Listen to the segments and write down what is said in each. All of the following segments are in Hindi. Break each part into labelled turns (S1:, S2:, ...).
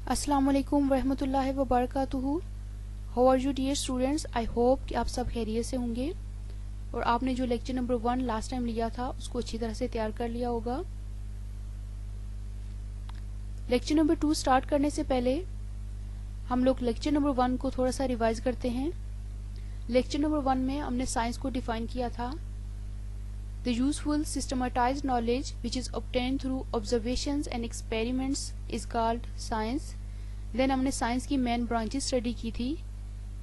S1: अस्सलाम वालेकुम रहमतुल्लाहि व बरकातुहू। How are you dear students, I hope कि आप सब खैरियत से होंगे और आपने जो लेक्चर नंबर 1 लास्ट टाइम लिया था उसको अच्छी तरह से तैयार कर लिया होगा। लेक्चर नंबर 2 स्टार्ट करने से पहले हम लोग लेक्चर नंबर 1 को थोड़ा सा रिवाइज करते हैं। लेक्चर नंबर 1 में हमने साइंस को डिफाइन किया था। The useful systematized knowledge which is obtained through observations and experiments is called science. Then हमने साइंस की मेन ब्रांचेस स्टडी की थी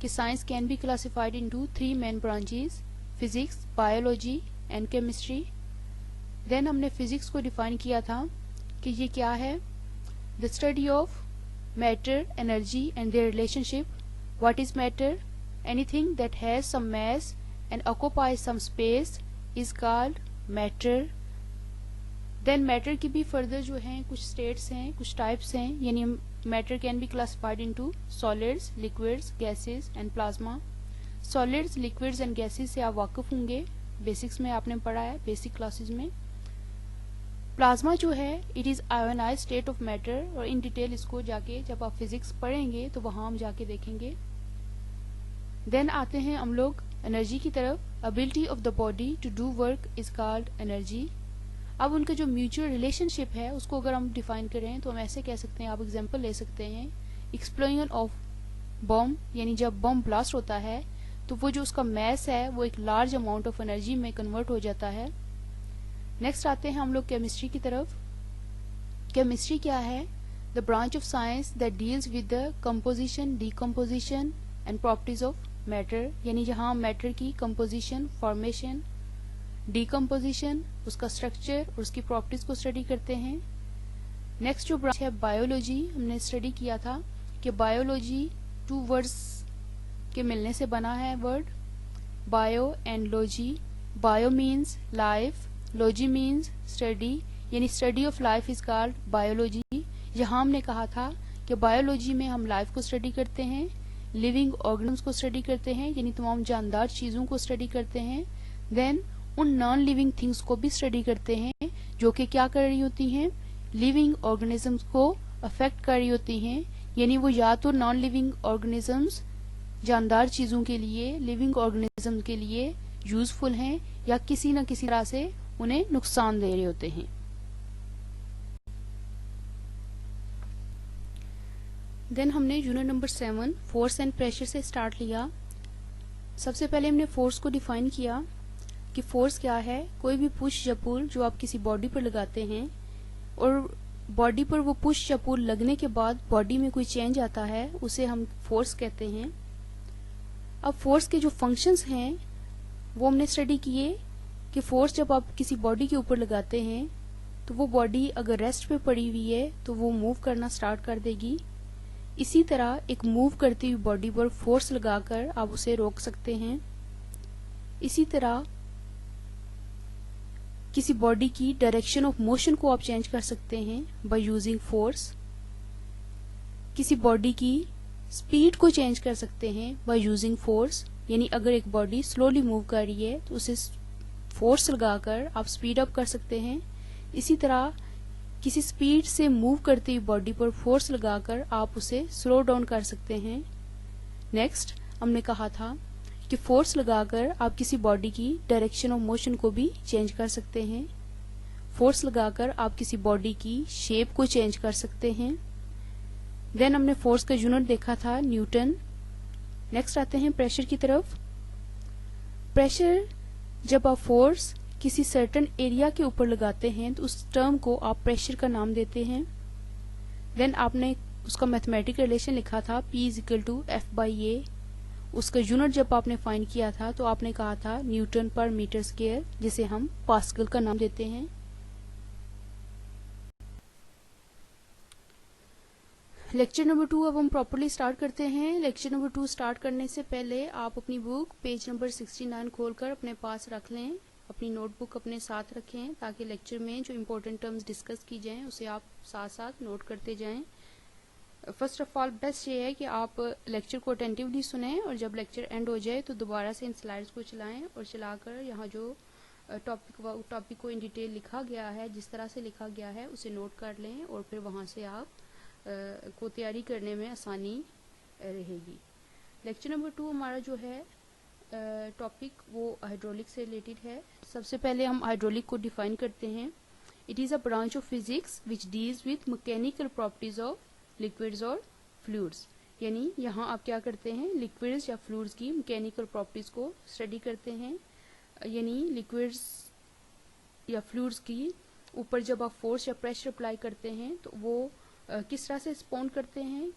S1: कि science can be classified into 3 main branches, physics, biology and chemistry. Then हमने फिजिक्स को डिफाइन किया था कि ये क्या है, the study of matter, energy and their relationship. What is matter? Anything that has some mass and occupies some space is called matter. Then matter की भी फर्दर जो हैं कुछ स्टेट्स हैं, कुछ टाइप्स हैं, यानी matter can be classified into solids, liquids, gases and plasma. Solids, liquids and gases से आप वाकिफ होंगे, बेसिक्स में आपने पढ़ा है, बेसिक क्लासेस में। प्लाज्मा जो है it is ionize state of matter, और इन डिटेल इसको जाके जब आप फिजिक्स पढ़ेंगे तो वहां हम जाके देखेंगे। देन आते हैं हम लोग एनर्जी की तरफ। Ability of the body to do work is called energy. अब उनका जो म्यूचुअल रिलेशनशिप है उसको अगर हम डिफाइन करें तो हम ऐसे कह सकते हैं, आप एग्जांपल ले सकते हैं, एक्सप्लोजन ऑफ बॉम्ब, यानी जब बॉम्ब ब्लास्ट होता है तो वो जो उसका मैस है वो एक लार्ज अमाउंट ऑफ एनर्जी में कन्वर्ट हो जाता है। नेक्स्ट आते हैं हम लोग केमिस्ट्री की तरफ। केमिस्ट्री क्या है? The branch of science that deals with the composition, decomposition and properties of matter, यानी जहां मैटर की कंपोजिशन, फॉर्मेशन, डीकम्पोजिशन, उसका स्ट्रक्चर और उसकी प्रॉपर्टीज को स्टडी करते हैं। नेक्स्ट जो ब्रांच है बायोलॉजी, हमने स्टडी किया था कि बायोलॉजी 2 वर्ड्स के मिलने से बना है word bio and logy. Bio means life, logy means study, यानी study of life is called biology. यहाँ हमने कहा था कि बायोलॉजी में हम लाइफ को स्टडी करते हैं, लिविंग ऑर्गेनिज्म्स को स्टडी करते हैं, यानी तमाम जानदार चीजों को स्टडी करते हैं। देन उन नॉन लिविंग थिंग्स को भी स्टडी करते हैं जो कि क्या कर रही होती हैं, लिविंग ऑर्गेनिजम्स को अफेक्ट कर रही होती हैं, यानी वो या तो नॉन लिविंग ऑर्गेनिजम्स जानदार चीजों के लिए, लिविंग ऑर्गेनिज्म के लिए यूजफुल हैं या किसी न किसी तरह से उन्हें नुकसान दे रहे होते हैं। देन हमने unit number 7 force and pressure से स्टार्ट लिया। सबसे पहले हमने फोर्स को डिफाइन किया कि फोर्स क्या है। कोई भी पुश या पुल जो आप किसी बॉडी पर लगाते हैं और बॉडी पर वो पुश या पुल लगने के बाद बॉडी में कोई चेंज आता है, उसे हम फोर्स कहते हैं। अब फोर्स के जो फंक्शंस हैं वो हमने स्टडी किए कि फोर्स जब आप किसी बॉडी के ऊपर लगाते हैं तो वो बॉडी अगर रेस्ट पे पड़ी हुई है तो वो मूव करना स्टार्ट कर देगी। इसी तरह एक मूव करती हुई बॉडी पर फोर्स लगाकर आप उसे रोक सकते हैं। इसी तरह किसी बॉडी की डायरेक्शन ऑफ मोशन को आप चेंज कर सकते हैं बाय यूजिंग फोर्स। किसी बॉडी की स्पीड को चेंज कर सकते हैं बाय यूजिंग फोर्स, यानी अगर एक बॉडी स्लोली मूव कर रही है तो उसे फोर्स लगाकर आप स्पीड अप कर सकते हैं। इसी तरह किसी स्पीड से मूव करती हुई बॉडी पर फोर्स लगाकर आप उसे स्लो डाउन कर सकते हैं। नेक्स्ट हमने कहा था कि फोर्स लगाकर आप किसी बॉडी की डायरेक्शन ऑफ मोशन को भी चेंज कर सकते हैं। फोर्स लगाकर आप किसी बॉडी की शेप को चेंज कर सकते हैं। देन हमने फोर्स का यूनिट देखा था न्यूटन। नेक्स्ट आते हैं प्रेशर की तरफ। प्रेशर जब आप फोर्स किसी सर्टेन एरिया के ऊपर लगाते हैं तो उस टर्म को आप प्रेशर का नाम देते हैं। देन आपने उसका मैथमेटिकल रिलेशन लिखा था P is equal to F/A। उसका यूनिट जब आपने फाइंड किया था तो आपने कहा था न्यूटन पर मीटर स्क्वायर, जिसे हम पास्कल का नाम देते हैं। लेक्चर नंबर 2 अब हम प्रॉपर्ली स्टार्ट करते हैं। लेक्चर नंबर 2 स्टार्ट करने से पहले आप अपनी बुक पेज नंबर 69 खोलकर अपने पास रख लें, अपनी नोटबुक अपने साथ रखें ताकि लेक्चर में जो इम्पोर्टेंट टर्म्स डिस्कस की जाएं उसे आप साथ साथ नोट करते जाएं। फर्स्ट ऑफ ऑल बेस्ट ये है कि आप लेक्चर को अटेंटिवली सुनें और जब लेक्चर एंड हो जाए तो दोबारा से इन स्लाइड्स को चलाएं और चलाकर यहाँ जो टॉपिक को इन डिटेल लिखा गया है, जिस तरह से लिखा गया है उसे नोट कर लें और फिर वहाँ से आप को तैयारी करने में आसानी रहेगी। लेक्चर नंबर 2 हमारा जो है टॉपिक वो हाइड्रोलिक से रिलेटेड है। सबसे पहले हम हाइड्रोलिक को डिफाइन करते हैं। It is a branch of physics which deals with mechanical properties of liquids और फ्लूइड्स। यानी यहाँ आप क्या करते हैं, लिक्विड्स या फ्लूइड्स की मैकेनिकल प्रॉपर्टीज को स्टडी करते हैं। यानी लिक्विड्स या फ्लूइड्स की ऊपर जब आप फोर्स या प्रेशर अप्लाई करते हैं तो वो किस तरह से रिस्पॉन्ड करते हैं,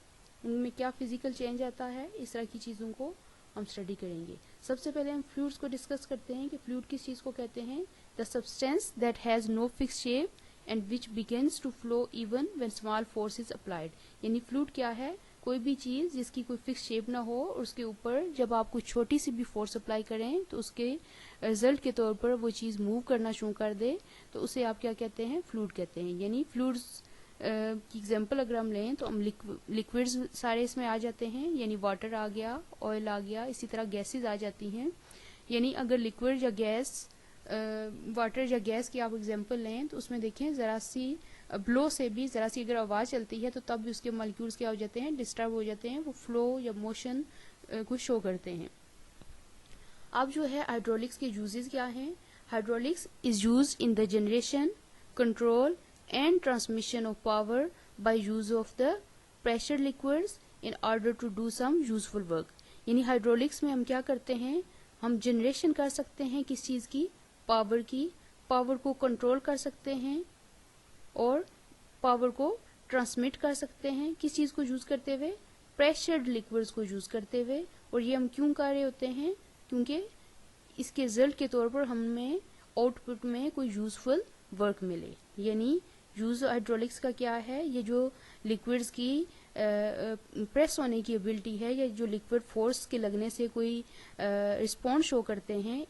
S1: उनमें क्या फिजिकल चेंज आता है, इस तरह की चीज़ों को हम स्टडी करेंगे। सबसे पहले हम फ्लूइड्स को डिस्कस करते हैं कि फ्लूइड किस चीज़ को कहते हैं। The substance that has no fix shape and which begins to flow even when small force is applied. यानी फ्लूइड क्या है, कोई भी चीज़ जिसकी कोई फिक्स शेप ना हो और उसके ऊपर जब आप कुछ छोटी सी भी फोर्स अप्लाई करें तो उसके रिजल्ट के तौर पर वो चीज़ मूव करना शुरू कर दे, तो उसे आप क्या कहते हैं, फ्लूइड कहते हैं। यानी फ्लूइड्स की एग्जांपल अगर हम लें तो हम लिक्विड्स सारे इसमें आ जाते हैं, यानी वाटर आ गया, ऑयल आ गया, इसी तरह गैसेस आ जाती हैं। यानी अगर लिक्विड या गैस, वाटर या गैस की आप एग्जांपल लें तो उसमें देखें ज़रा सी ब्लो से भी ज़रा सी अगर आवाज़ चलती है तो तब भी उसके मॉलिक्यूल्स क्या हो जाते हैं, डिस्टर्ब हो जाते हैं, वो फ्लो या मोशन को शो करते हैं। अब जो है हाइड्रोलिक्स के यूजेस क्या हैं। Hydraulics is used in the generation, control and transmission of power by use of the pressure liquids in order to do some useful work। यानी हाइड्रोलिक्स में हम क्या करते हैं, हम जनरेशन कर सकते हैं किस चीज़ की, पावर की, पावर को कंट्रोल कर सकते हैं और पावर को ट्रांसमिट कर सकते हैं। किस चीज़ को यूज़ करते हुए, प्रेशर्ड लिक्विड्स को यूज़ करते हुए। और ये हम क्यों कर रहे होते हैं, क्योंकि इसके रिजल्ट के तौर पर हमें आउटपुट में कोई यूजफुल वर्क मिले। यानी यूज हाइड्रोलिक्स का क्या है, ये जो लिक्विड्स की प्रेस होने की एबिलिटी है या जो लिक्विड फोर्स के लगने से कोई रिस्पॉन्स शो करते हैं,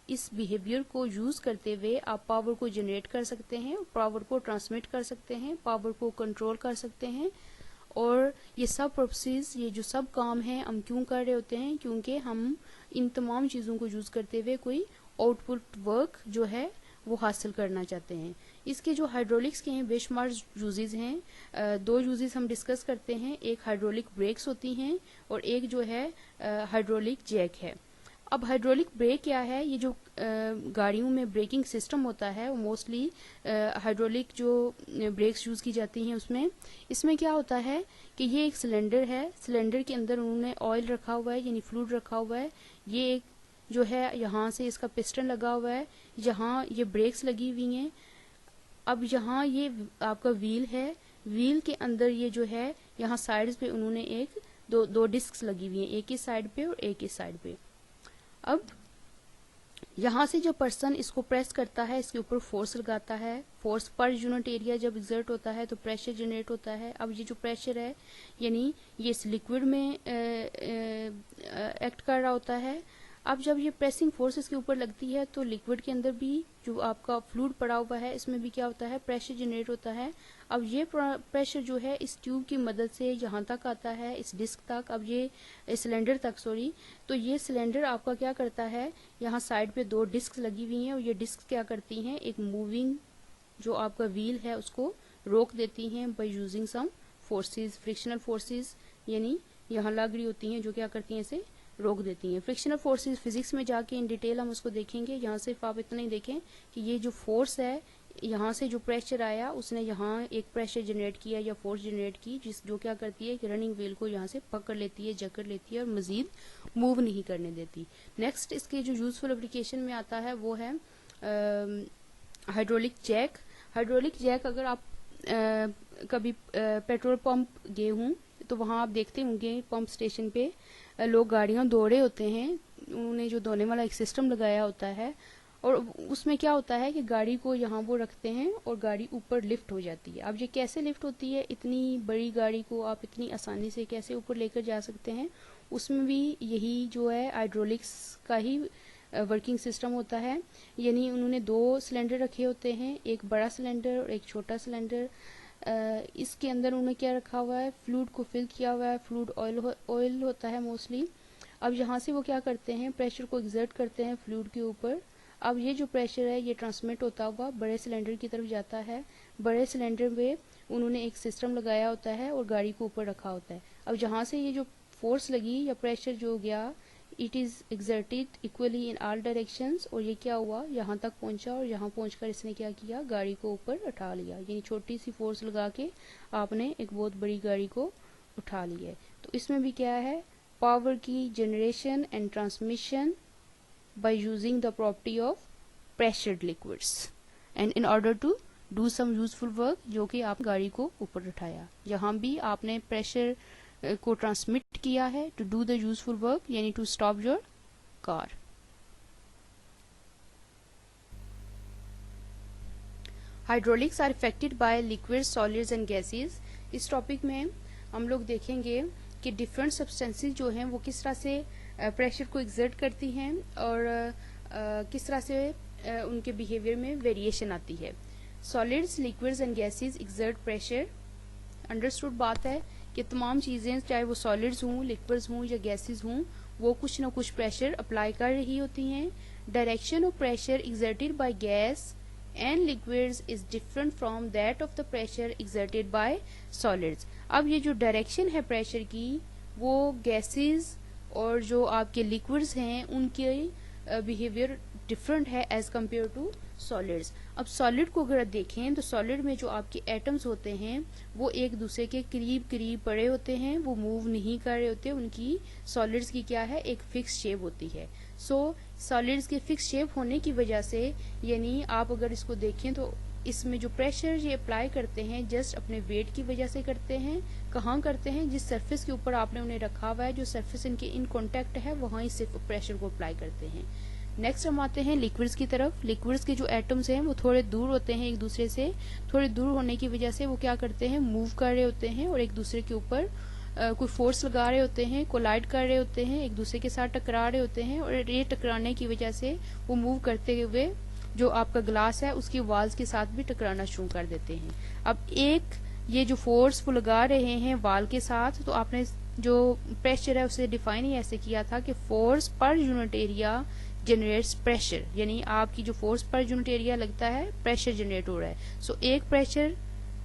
S1: इस बिहेवियर को यूज करते हुए आप पावर को जनरेट कर सकते हैं, पावर को ट्रांसमिट कर सकते हैं, पावर को कंट्रोल कर सकते हैं। और ये सब पर्पसेस, ये जो सब काम हैं हम क्यों कर रहे होते हैं, क्योंकि हम इन तमाम चीज़ों को यूज करते हुए कोई आउटपुट वर्क जो है वो हासिल करना चाहते हैं। इसके जो हाइड्रोलिक्स के हैं बेशुमार यूजेस हैं। दो यूजेस हम डिस्कस करते हैं, एक हाइड्रोलिक ब्रेक्स होती हैं और एक जो है हाइड्रोलिक जैक है। अब हाइड्रोलिक ब्रेक क्या है, ये जो गाड़ियों में ब्रेकिंग सिस्टम होता है वो मोस्टली हाइड्रोलिक जो ब्रेक्स यूज़ की जाती हैं उसमें, इसमें क्या होता है कि ये एक सिलेंडर है, सिलेंडर के अंदर उन्होंने ऑयल रखा हुआ है यानी फ्लूइड रखा हुआ है। ये एक जो है यहाँ से इसका पिस्टन लगा हुआ है, यहाँ ये ब्रेक्स लगी हुई हैं। अब यहाँ ये आपका व्हील है, व्हील के अंदर ये जो है यहाँ साइड्स पे उन्होंने एक दो डिस्क्स लगी हुई हैं, एक इस साइड पे और एक इस साइड पे। अब यहाँ से जो पर्सन इसको प्रेस करता है, इसके ऊपर फोर्स लगाता है, फोर्स पर यूनिट एरिया जब एग्जर्ट होता है तो प्रेशर जनरेट होता है। अब ये जो प्रेशर है यानी ये इस लिक्विड में एक्ट कर रहा होता है। अब जब ये प्रेसिंग फोर्स इसके ऊपर लगती है तो लिक्विड के अंदर भी जो आपका फ्लूइड पड़ा हुआ है इसमें भी क्या होता है, प्रेशर जनरेट होता है। अब ये प्रेशर जो है इस ट्यूब की मदद से यहाँ तक आता है, इस डिस्क तक, अब ये सिलेंडर तक, सॉरी। तो ये सिलेंडर आपका क्या करता है, यहाँ साइड पे दो डिस्क लगी हुई हैं और ये डिस्क क्या करती हैं, एक मूविंग जो आपका व्हील है उसको रोक देती हैं by using some forces, frictional forces यानी यहाँ लग रही होती हैं जो क्या करती हैं, इसे रोक देती हैं। फ्रिक्शनल फोर्सेस फिजिक्स में जाके इन डिटेल हम उसको देखेंगे। यहाँ सिर्फ आप इतना ही देखें कि ये जो फोर्स है, यहाँ से जो प्रेशर आया उसने यहाँ एक प्रेशर जनरेट किया या फोर्स जनरेट की, जो क्या करती है कि रनिंग व्हील को यहाँ से पकड़ लेती है, जकड़ लेती है और मजीद मूव नहीं करने देती। नेक्स्ट इसके जो यूजफुल एप्लीकेशन में आता है वो है हाइड्रोलिक जैक। हाइड्रोलिक जैक अगर आप कभी पेट्रोल पंप गए हों तो वहाँ आप देखते होंगे पंप स्टेशन पे लोग गाड़ियाँ धो रहे होते हैं, उन्होंने जो धोने वाला एक सिस्टम लगाया होता है और उसमें क्या होता है कि गाड़ी को यहाँ वो रखते हैं और गाड़ी ऊपर लिफ्ट हो जाती है। अब ये कैसे लिफ्ट होती है, इतनी बड़ी गाड़ी को आप इतनी आसानी से कैसे ऊपर लेकर जा सकते हैं, उसमें भी यही जो है हाइड्रोलिक्स का ही वर्किंग सिस्टम होता है। यानी उन्होंने दो सिलेंडर रखे होते हैं, एक बड़ा सिलेंडर और एक छोटा सिलेंडर। इसके अंदर उन्होंने क्या रखा हुआ है, फ्लूइड को फिल किया हुआ है, फ्लूइड ऑयल होता है मोस्टली। अब यहाँ से वो क्या करते हैं, प्रेशर को एक्सर्ट करते हैं फ्लूइड के ऊपर। अब ये जो प्रेशर है ये ट्रांसमिट होता हुआ बड़े सिलेंडर की तरफ जाता है, बड़े सिलेंडर में उन्होंने एक सिस्टम लगाया होता है और गाड़ी को ऊपर रखा होता है। अब जहाँ से ये जो फोर्स लगी या प्रेशर जो गया, it is exerted equally in all directions, और ये क्या हुआ, यहाँ तक पहुँचा और यहाँ पहुँचकर इसने क्या किया, गाड़ी को ऊपर उठा लिया। यानी छोटी सी फोर्स लगा के आपने एक बहुत बड़ी गाड़ी को उठा लिया है। तो इसमें भी क्या है, पावर की generation and transmission by using the property of pressured liquids and in order to do some useful work, जो कि आप गाड़ी को ऊपर उठाया। यहाँ भी आपने प्रेशर को ट्रांसमिट किया है to do the useful work, यानी to stop your car. Hydraulics are effected by liquid, solids and gases. इस टॉपिक में हम लोग देखेंगे कि डिफरेंट सब्सटेंसेस जो हैं वो किस तरह से प्रेशर को एक्सर्ट करती हैं और किस तरह से उनके बिहेवियर में वेरिएशन आती है। Solids, liquids and gases exert pressure. Understood बात है कि तमाम चीज़ें, चाहे वो सॉलिड्स हों, लिक्विड्स हों या गैसेस हों, वो कुछ ना कुछ प्रेशर अप्लाई कर रही होती हैं। Direction of pressure exerted by gas and liquids is different from that of the pressure exerted by solids. अब ये जो डायरेक्शन है प्रेशर की, वो गैसेस और जो आपके लिक्विड्स हैं उनके बिहेवियर डिफरेंट है एज कम्पेयर टू सॉलिड्स। अब सॉलिड को अगर देखें तो सॉलिड में जो आपके एटम्स होते हैं वो एक दूसरे के करीब करीब पड़े होते हैं, वो मूव नहीं कर रहे होते। उनकी सॉलिड्स की क्या है, एक फिक्स शेप होती है। सो सॉलिड्स के फिक्स शेप होने की वजह से, यानी आप अगर इसको देखें तो इसमें जो प्रेशर ये अप्लाई करते हैं जस्ट अपने वेट की वजह से करते हैं। कहाँ करते हैं, जिस सरफेस के ऊपर आपने उन्हें रखा हुआ है, जो सरफेस इनके इन कॉन्टेक्ट है, वहाँ ही सिर्फ प्रेशर को अप्लाई करते हैं। नेक्स्ट हम आते हैं लिक्विड्स की तरफ। लिक्विड्स के जो एटम्स हैं वो थोड़े दूर होते हैं एक दूसरे से। थोड़े दूर होने की वजह से वो क्या करते हैं, मूव कर रहे होते हैं और एक दूसरे के ऊपर कोई फोर्स लगा रहे होते हैं, कोलाइड कर रहे होते हैं, एक दूसरे के साथ टकरा रहे होते हैं, और ये टकराने की वजह से वो मूव करते हुए जो आपका ग्लास है उसकी वाल्स के साथ भी टकराना शुरू कर देते हैं। अब एक ये जो फोर्स वो लगा रहे हैं वाल के साथ, तो आपने जो प्रेशर है उसे डिफाइन ही ऐसे किया था कि फोर्स पर यूनिट एरिया जनरेट्स प्रेशर, यानी आपकी जो फोर्स पर यूनिट एरिया लगता है प्रेशर जनरेट हो रहा है। सो एक प्रेशर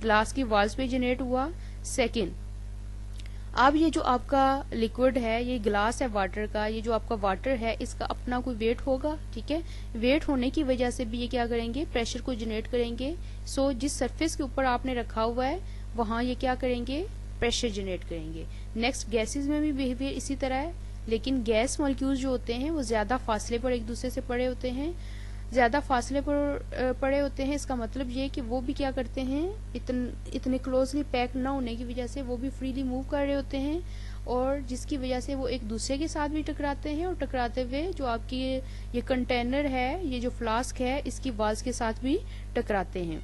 S1: ग्लास की वाल्स पे जनरेट हुआ। सेकंड, अब ये जो आपका लिक्विड है, ये ग्लास है वाटर का, ये जो आपका वाटर है इसका अपना कोई वेट होगा, ठीक है। वेट होने की वजह से भी ये क्या करेंगे, प्रेशर को जनरेट करेंगे। सो जिस सरफेस के ऊपर आपने रखा हुआ है वहां ये क्या करेंगे, प्रेशर जनरेट करेंगे। नेक्स्ट, गैसेस में भी बिहेवियर इसी तरह है, लेकिन गैस मॉलिक्यूल्स जो होते हैं वो ज्यादा फासले पर एक दूसरे से पड़े होते हैं। ज्यादा फासले पर पड़े होते हैं, इसका मतलब ये कि वो भी क्या करते हैं, इतने क्लोजली पैक ना होने की वजह से वो भी फ्रीली मूव कर रहे होते हैं, और जिसकी वजह से वो एक दूसरे के साथ भी टकराते हैं, और टकराते हुए जो आपकी ये कंटेनर है, ये जो फ्लास्क है, इसकी वाल्स के साथ भी टकराते हैं।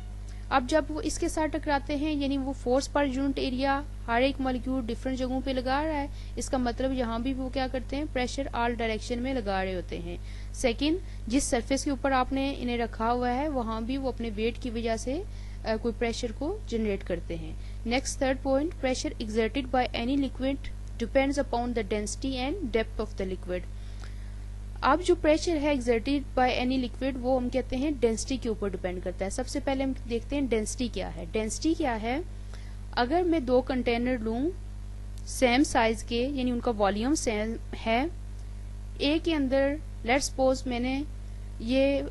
S1: अब जब वो इसके साथ टकराते हैं, यानी वो फोर्स पर यूनिट एरिया हर एक मॉलिक्यूल डिफरेंट जगहों पे लगा रहा है, इसका मतलब यहाँ भी वो क्या करते हैं, प्रेशर ऑल डायरेक्शन में लगा रहे होते हैं। सेकंड, जिस सरफेस के ऊपर आपने इन्हें रखा हुआ है वहां भी वो अपने वेट की वजह से कोई प्रेशर को जनरेट करते हैं। Next, third point, pressure exerted by any liquid depends upon the density and depth of the liquid. अब जो प्रेशर है एक्सर्टेड बाय एनी लिक्विड, वो हम कहते हैं डेंसिटी के ऊपर डिपेंड करता है। सबसे पहले हम देखते हैं डेंसिटी क्या है। डेंसिटी क्या है, अगर मैं दो कंटेनर लूं सेम साइज के, यानी उनका वॉल्यूम सेम है, एक के अंदर लेट्स सपोज मैंने ये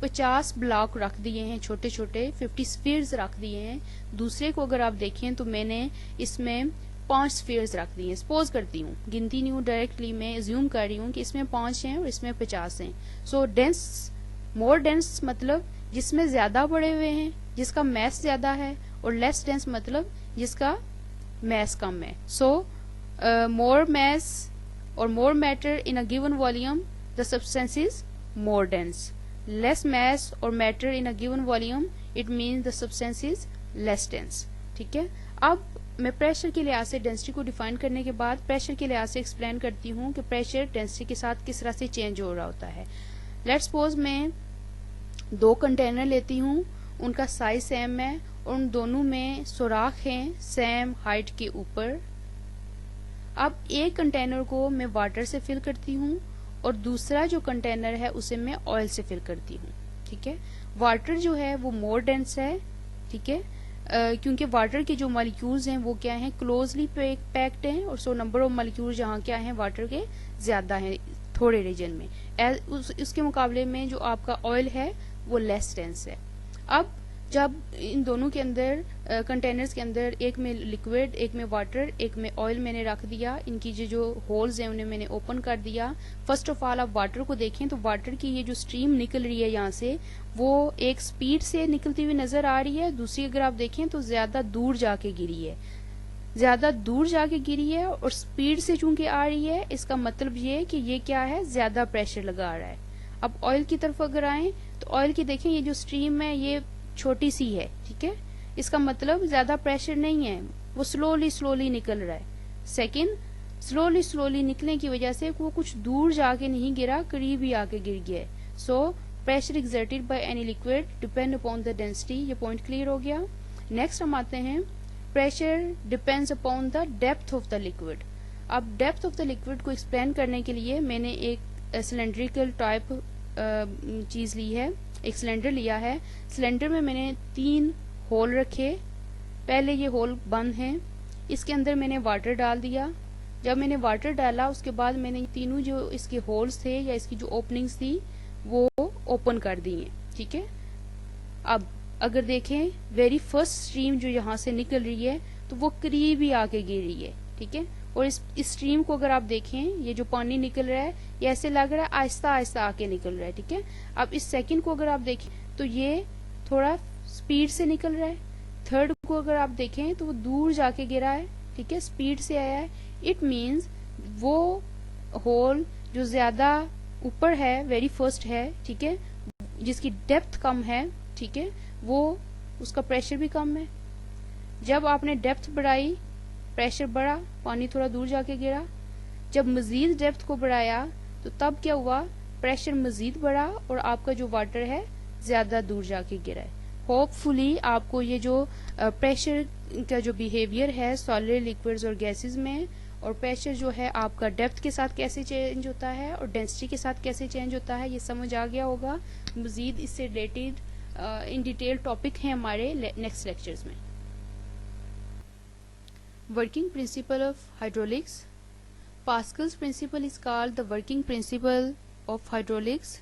S1: 50 ब्लॉक रख दिए हैं, छोटे छोटे 50 स्फीयर्स रख दिए हैं। दूसरे को अगर आप देखें तो मैंने इसमें 5 स्फीयर्स रख दिए हैं। सपोज करती हूँ, गिनती नहीं हूँ, डायरेक्टली मैं एज्यूम कर रही हूँ कि इसमें 5 हैं और इसमें 50 हैं। सो डेंस, मोर डेंस मतलब जिसमें ज्यादा पड़े हुए हैं, जिसका मैस ज्यादा है, और लेस डेंस मतलब जिसका मैस कम है। सो मोर mess or more matter in a given volume, the substance is more dense. Less mass or matter in a given volume, it means the substance is less dense. ठीक है। अब मैं प्रेशर के लिहाज से डेंसिटी को डिफाइन करने के बाद प्रेशर के लिहाज से एक्सप्लेन करती हूँ कि प्रेशर डेंसिटी के साथ किस तरह से चेंज हो रहा होता है। लेट्स सपोज मैं 2 कंटेनर लेती हूँ, उनका साइज सेम है और उन दोनों में सुराख हैं सेम हाइट के ऊपर। अब एक कंटेनर को मैं वाटर से फिल करती हूँ और दूसरा जो कंटेनर है उसे मैं ऑयल से फिल करती हूँ, ठीक है। वाटर जो है वो मोर डेंस है, ठीक है, क्योंकि वाटर के जो मॉलिक्यूल्स हैं वो क्या हैं, क्लोजली पैक्ड हैं, और सो नंबर ऑफ मॉलिक्यूल्स यहाँ क्या हैं, वाटर के ज्यादा हैं थोड़े रीजन में। उसके मुकाबले में जो आपका ऑयल है वो लेस डेंस है। अब जब इन दोनों के अंदर कंटेनर्स के अंदर, एक में लिक्विड, एक में वाटर, एक में ऑयल मैंने रख दिया, इनकी जो होल्स हैं उन्हें मैंने ओपन कर दिया। फर्स्ट ऑफ ऑल आप वाटर को देखें तो वाटर की ये जो स्ट्रीम निकल रही है यहाँ से, वो एक स्पीड से निकलती हुई नजर आ रही है। दूसरी अगर आप देखें तो ज्यादा दूर जाके गिरी है, ज्यादा दूर जाके गिरी है, और स्पीड से चूंकि आ रही है, इसका मतलब ये कि ये क्या है, ज्यादा प्रेशर लगा रहा है। अब ऑयल की तरफ अगर आए तो ऑयल की देखें, ये जो स्ट्रीम है ये छोटी सी है, ठीक है, इसका मतलब ज्यादा प्रेशर नहीं है, वो स्लोली स्लोली निकल रहा है। सेकंड, स्लोली स्लोली निकलने की वजह से वो कुछ दूर जाके नहीं गिरा, करीब ही आके गिर गया है। So pressure exerted by any liquid depend upon the density, ये पॉइंट क्लियर हो गया। नेक्स्ट हम आते हैं, pressure depends upon the depth of the liquid. अब डेप्थ ऑफ द लिक्विड को एक्सप्लेन करने के लिए मैंने एक सिलेंड्रिकल टाइप चीज ली है, एक सिलेंडर लिया है। सिलेंडर में मैंने 3 होल रखे, पहले ये होल बंद हैं, इसके अंदर मैंने वाटर डाल दिया। जब मैंने वाटर डाला उसके बाद मैंने तीनों जो इसके होल्स थे या इसकी जो ओपनिंग्स थी वो ओपन कर दी हैं, ठीक है। अब अगर देखें, वेरी फर्स्ट स्ट्रीम जो यहाँ से निकल रही है तो वो करीब ही आके गिर रही है, ठीक है। और इस स्ट्रीम को अगर आप देखें, ये जो पानी निकल रहा है ये ऐसे लग रहा है आहिस्ता आहिस्ता आके निकल रहा है, ठीक है। अब इस सेकंड को अगर आप देखें तो ये थोड़ा स्पीड से निकल रहा है। थर्ड को अगर आप देखें तो वो दूर जाके गिरा है, ठीक है, स्पीड से आया है। इट मीन्स वो होल जो ज्यादा ऊपर है, वेरी फर्स्ट है, ठीक है, जिसकी डेप्थ कम है, ठीक है, वो उसका प्रेशर भी कम है। जब आपने डेप्थ बढ़ाई, प्रेशर बढ़ा, पानी थोड़ा दूर जाके गिरा। जब मजीद डेप्थ को बढ़ाया तो तब क्या हुआ, प्रेशर मजीद बढ़ा और आपका जो वाटर है ज्यादा दूर जाके गिरा है। होपफुली आपको ये जो प्रेशर का जो बिहेवियर है सॉलिड, लिक्विड्स और गैसेस में, और प्रेशर जो है आपका डेप्थ के साथ कैसे चेंज होता है और डेंसिटी के साथ कैसे चेंज होता है, ये समझ आ गया होगा। मजीद इससे रिलेटेड इन डिटेल टॉपिक है हमारे नेक्स्ट लेक्चर्स में। Working principle of hydraulics. Pascal's principle is called the working principle of hydraulics.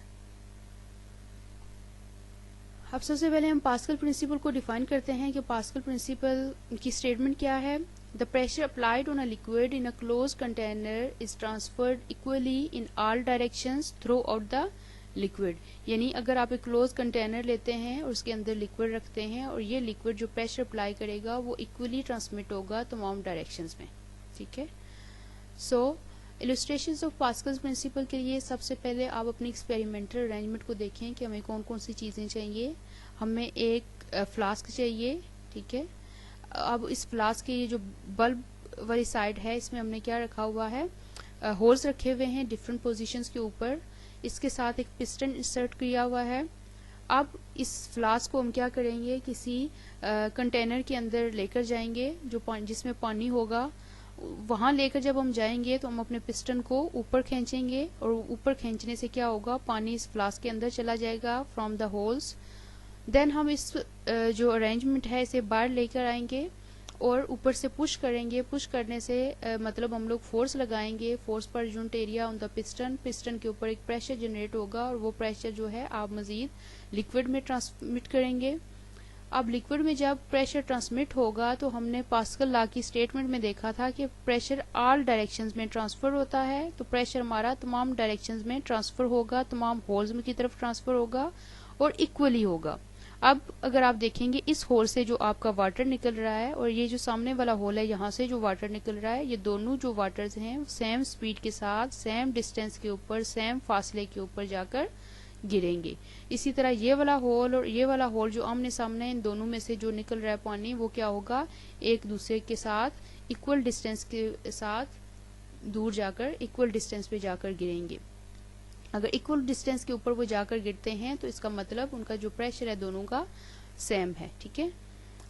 S1: अब सबसे पहले हम पास्कल प्रिंसिपल को डिफाइन करते हैं कि पास्कल प्रिंसिपल की स्टेटमेंट क्या है। The pressure applied on a liquid in a close container is transferred equally in all directions through out the liquid. यानी अगर आप एक क्लोज कंटेनर लेते हैं और उसके अंदर लिक्विड रखते हैं और ये लिक्विड जो प्रेशर अप्लाई करेगा वो इक्वली ट्रांसमिट होगा तमाम डायरेक्शंस में, ठीक है। सो इलस्ट्रेशंस ऑफ पास्कल्स प्रिंसिपल के लिए सबसे पहले आप अपनी एक्सपेरिमेंटल अरेंजमेंट को देखें कि हमें कौन कौन सी चीजें चाहिए। हमें एक फ्लास्क चाहिए, ठीक है। अब इस फ्लास्क के ये जो बल्ब वाली साइड है इसमें हमने क्या रखा हुआ है, होल्स रखे हुए हैं डिफरेंट पोजीशंस के ऊपर। इसके साथ एक पिस्टन इंसर्ट किया हुआ है। अब इस फ्लास्क को हम क्या करेंगे, किसी कंटेनर के अंदर लेकर जाएंगे जो जिसमें पानी होगा। वहां लेकर जब हम जाएंगे तो हम अपने पिस्टन को ऊपर खींचेंगे और ऊपर खींचने से क्या होगा, पानी इस फ्लास्क के अंदर चला जाएगा फ्रॉम द होल्स। देन हम इस जो अरेंजमेंट है इसे बाहर लेकर आएंगे और ऊपर से पुश करेंगे। पुश करने से मतलब हम लोग फोर्स लगाएंगे, फोर्स पर unit area on the piston. Piston के ऊपर एक प्रेशर जनरेट होगा और वो प्रेशर जो है आप मजीद लिक्विड में ट्रांसमिट करेंगे। अब लिक्विड में जब प्रेशर ट्रांसमिट होगा तो हमने पास्कल लॉ की स्टेटमेंट में देखा था कि प्रेशर ऑल डायरेक्शंस में ट्रांसफर होता है। तो प्रेशर हमारा तमाम डायरेक्शंस में ट्रांसफर होगा, तमाम होल्स की तरफ ट्रांसफर होगा और इक्वली होगा। अब अगर आप देखेंगे इस होल से जो आपका वाटर निकल रहा है और ये जो सामने वाला होल है यहाँ से जो वाटर निकल रहा है, ये दोनों जो वाटर्स हैं सेम स्पीड के साथ, सेम डिस्टेंस के ऊपर, सेम फासले के ऊपर जाकर गिरेंगे। इसी तरह ये वाला होल और ये वाला होल जो आमने सामने, इन दोनों में से जो निकल रहा है पानी, वो क्या होगा, एक दूसरे के साथ इक्वल डिस्टेंस के साथ दूर जाकर इक्वल डिस्टेंस पे जाकर गिरेंगे। अगर इक्वल डिस्टेंस के ऊपर वो जाकर गिरते हैं तो इसका मतलब उनका जो प्रेशर है दोनों का सेम है, ठीक है।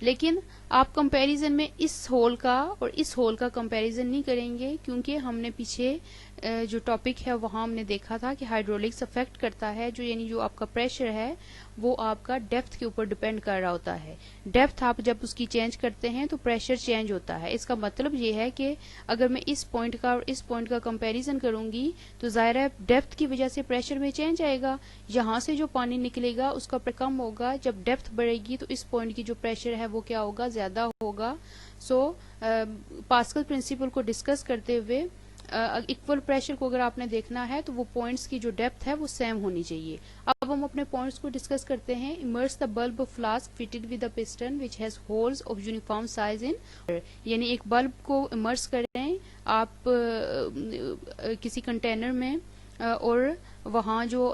S1: लेकिन आप कंपैरिजन में इस होल का और इस होल का कंपैरिजन नहीं करेंगे क्योंकि हमने पीछे जो टॉपिक है वहाँ हमने देखा था कि हाइड्रोलिक्स अफेक्ट करता है, जो यानी जो आपका प्रेशर है वो आपका डेप्थ के ऊपर डिपेंड कर रहा होता है। डेप्थ आप जब उसकी चेंज करते हैं तो प्रेशर चेंज होता है। इसका मतलब ये है कि अगर मैं इस पॉइंट का और इस पॉइंट का कंपैरिजन करूंगी तो जाहिर है डेप्थ की वजह से प्रेशर में चेंज आएगा। यहाँ से जो पानी निकलेगा उसका प्रेशर कम होगा, जब डेप्थ बढ़ेगी तो इस पॉइंट की जो प्रेशर है वो क्या होगा, ज्यादा होगा। सो पास्कल प्रिंसिपल को डिस्कस करते हुए इक्वल प्रेशर को अगर आपने देखना है तो वो पॉइंट्स की जो डेप्थ है वो सेम होनी चाहिए। अब हम अपने पॉइंट्स को डिस्कस करते हैं। Immerse the bulb of flask fitted with a piston which has holes of uniform size in, यानी एक बल्ब को इमर्स करें आप किसी कंटेनर में और वहाँ जो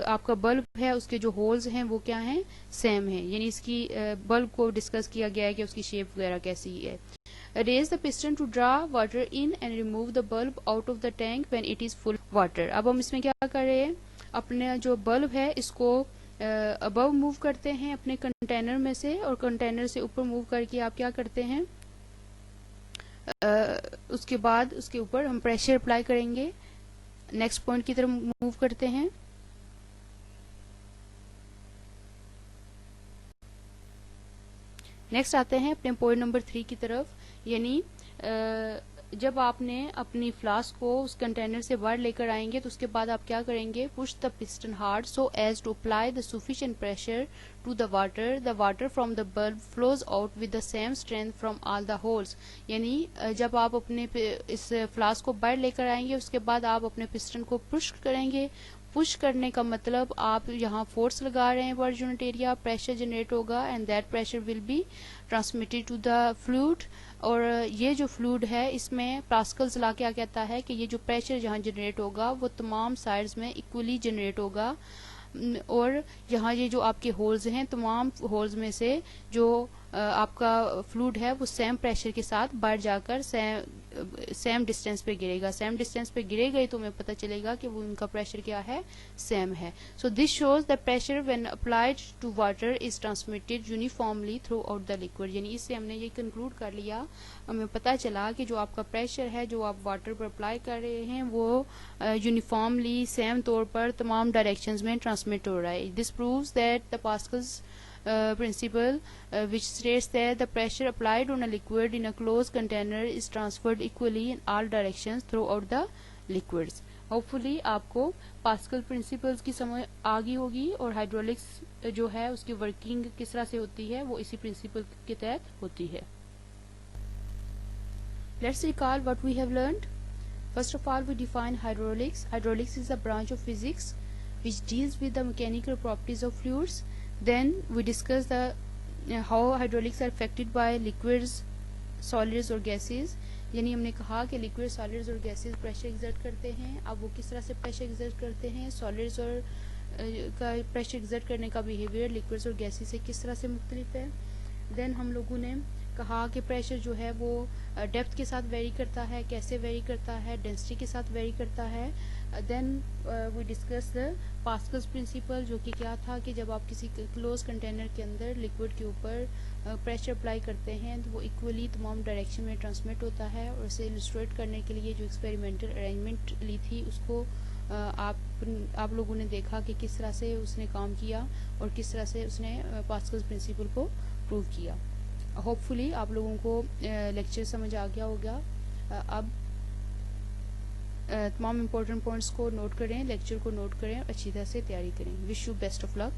S1: आपका बल्ब है उसके जो होल्स हैं वो क्या हैं, सेम है। यानी इसकी बल्ब को डिस्कस किया गया है कि उसकी शेप वगैरह कैसी है। Raise the piston to draw water in and remove the bulb out of the tank when it is full water। अब हम इसमें क्या कर रहे हैं, अपने जो बल्ब है इसको अबव मूव करते हैं अपने कंटेनर में से, और कंटेनर से ऊपर मूव करके आप क्या करते हैं, उसके बाद उसके ऊपर हम प्रेशर अप्लाई करेंगे। नेक्स्ट पॉइंट की तरफ मूव करते हैं। नेक्स्ट आते हैं अपने पॉइंट नंबर 3 की तरफ, यानी जब आपने अपनी फ्लास्क को उस कंटेनर से बाहर लेकर आएंगे तो उसके बाद आप क्या करेंगे, push the piston hard so as to apply the sufficient pressure to the water from the bulb flows out with the same strength from all the holes. यानी जब आप अपने इस फ्लास्क को बाहर लेकर आएंगे उसके बाद आप अपने पिस्टन को पुश करेंगे। पुश करने का मतलब आप यहाँ फोर्स लगा रहे हैं पर यूनिट एरिया, प्रेशर जनरेट होगा and that pressure will be transmitted to the fluid. और ये जो फ्लूइड है इसमें पास्कल्स ला क्या कहता है कि ये जो प्रेशर यहाँ जनरेट होगा वो तमाम साइड्स में इक्वली जनरेट होगा, और यहाँ ये जो आपके होल्स हैं तमाम होल्स में से जो आपका फ्लूइड है वो सेम प्रेशर के साथ बाहर जाकर सेम डिस्टेंस पे गिरेगा। सेम डिस्टेंस पे गिरेगा ही तो हमें पता चलेगा कि वो उनका प्रेशर क्या है, सेम है। So this shows the pressure when applied to water is transmitted uniformly throughout the liquid. यानी इससे हमने ये कंक्लूड कर लिया, हमें पता चला कि जो आपका प्रेशर है जो आप वाटर पर अप्लाई कर रहे हैं वो यूनिफॉर्मली सेम तौर पर तमाम डायरेक्शंस में ट्रांसमिट हो रहा है। This proves that the Pascal's principle which states that the pressure applied on a liquid in a closed container is transferred equally in all directions throughout the liquids। Hopefully आपको पास्कल प्रिंसिपल्स की समझ आ गई होगी और हाइड्रोलिक्स जो है उसकी वर्किंग किस तरह से होती है वो इसी प्रिंसिपल के तहत होती है। Let's recall what we have learned. First of all, we define hydraulics. Hydraulics is a branch of physics which deals with the mechanical properties of fluids. Then we discuss the how hydraulics are affected by liquids, solids और gases। यानी हमने कहा कि लिक्विड, सॉलिड्स और गैसेस प्रेशर एक्सर्ट करते हैं। अब वो किस तरह से प्रेशर एक्सर्ट करते हैं, सॉलिड्स और का प्रेशर एक्सर्ट करने का बिहेवियर लिक्विड्स और गैसेस से किस तरह से मुख्तलिफ है। देन हम लोगों ने कहा कि प्रेशर जो है वो डेप्थ के साथ वेरी करता है, कैसे वेरी करता है, डेंसिटी के साथ वेरी करता है। Then we discuss the Pascal's principle, जो कि क्या था कि जब आप किसी क्लोज कंटेनर के अंदर लिक्विड के ऊपर प्रेशर अप्लाई करते हैं तो वो इक्वली तमाम डायरेक्शन में ट्रांसमिट होता है। और इसे इलस्ट्रेट करने के लिए जो एक्सपेरिमेंटल अरेंजमेंट ली थी उसको आप लोगों ने देखा कि किस तरह से उसने काम किया और किस तरह से उसने पास्कल्स प्रिंसिपल को प्रूव किया। होपफुली आप लोगों को लेक्चर समझ आ गया होगा। अब तमाम इम्पोर्टेंट पॉइंट्स को नोट करें, लेक्चर को नोट करें, अच्छी तरह से तैयारी करें। Wish you best of luck.